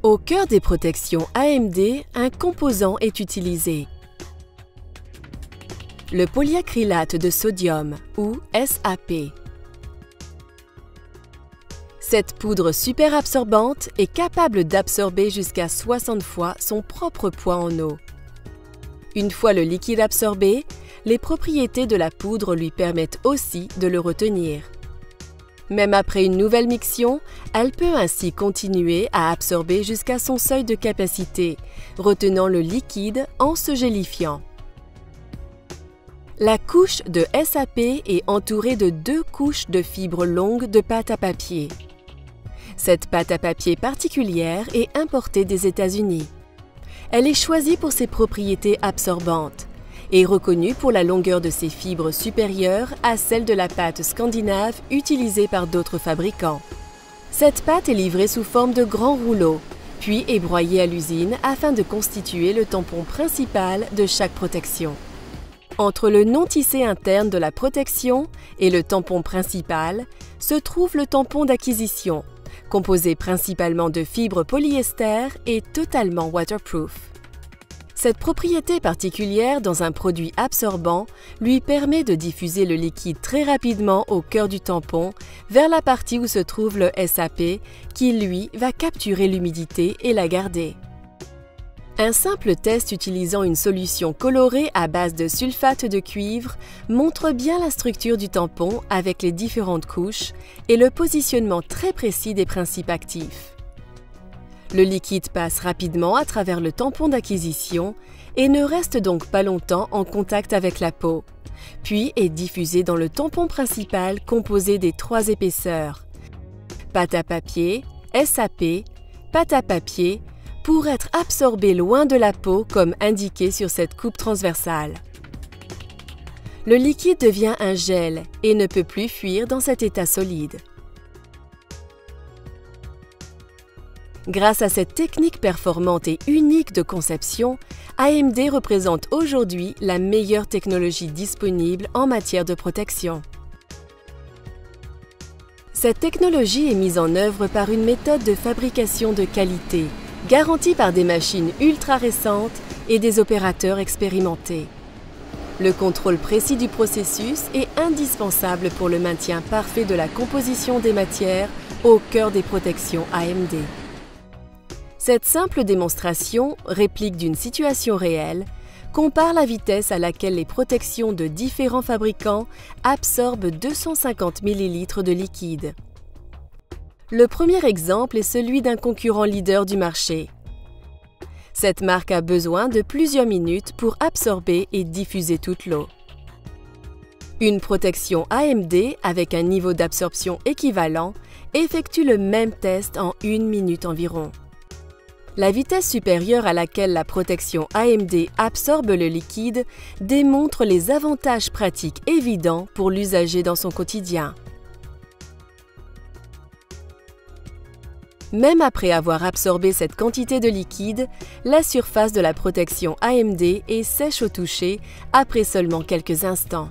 Au cœur des protections AMD, un composant est utilisé. Le polyacrylate de sodium, ou SAP. Cette poudre super absorbante est capable d'absorber jusqu'à 60 fois son propre poids en eau. Une fois le liquide absorbé, les propriétés de la poudre lui permettent aussi de le retenir. Même après une nouvelle miction, elle peut ainsi continuer à absorber jusqu'à son seuil de capacité, retenant le liquide en se gélifiant. La couche de SAP est entourée de 2 couches de fibres longues de pâte à papier. Cette pâte à papier particulière est importée des États-Unis. Elle est choisie pour ses propriétés absorbantes et reconnue pour la longueur de ses fibres supérieure à celle de la pâte scandinave utilisée par d'autres fabricants. Cette pâte est livrée sous forme de grands rouleaux, puis est broyée à l'usine afin de constituer le tampon principal de chaque protection. Entre le non-tissé interne de la protection et le tampon principal se trouve le tampon d'acquisition, composé principalement de fibres polyester et totalement waterproof. Cette propriété particulière dans un produit absorbant lui permet de diffuser le liquide très rapidement au cœur du tampon vers la partie où se trouve le SAP qui, lui, va capturer l'humidité et la garder. Un simple test utilisant une solution colorée à base de sulfate de cuivre montre bien la structure du tampon avec les différentes couches et le positionnement très précis des principes actifs. Le liquide passe rapidement à travers le tampon d'acquisition et ne reste donc pas longtemps en contact avec la peau, puis est diffusé dans le tampon principal composé des 3 épaisseurs: pâte à papier, SAP, pâte à papier, pour être absorbé loin de la peau comme indiqué sur cette coupe transversale. Le liquide devient un gel et ne peut plus fuir dans cet état solide. Grâce à cette technique performante et unique de conception, AMD représente aujourd'hui la meilleure technologie disponible en matière de protection. Cette technologie est mise en œuvre par une méthode de fabrication de qualité, garantie par des machines ultra récentes et des opérateurs expérimentés. Le contrôle précis du processus est indispensable pour le maintien parfait de la composition des matières au cœur des protections AMD. Cette simple démonstration, réplique d'une situation réelle, compare la vitesse à laquelle les protections de différents fabricants absorbent 250 ml de liquide. Le premier exemple est celui d'un concurrent leader du marché. Cette marque a besoin de plusieurs minutes pour absorber et diffuser toute l'eau. Une protection AMD avec un niveau d'absorption équivalent effectue le même test en 1 minute environ. La vitesse supérieure à laquelle la protection AMD absorbe le liquide démontre les avantages pratiques évidents pour l'usager dans son quotidien. Même après avoir absorbé cette quantité de liquide, la surface de la protection AMD est sèche au toucher après seulement quelques instants.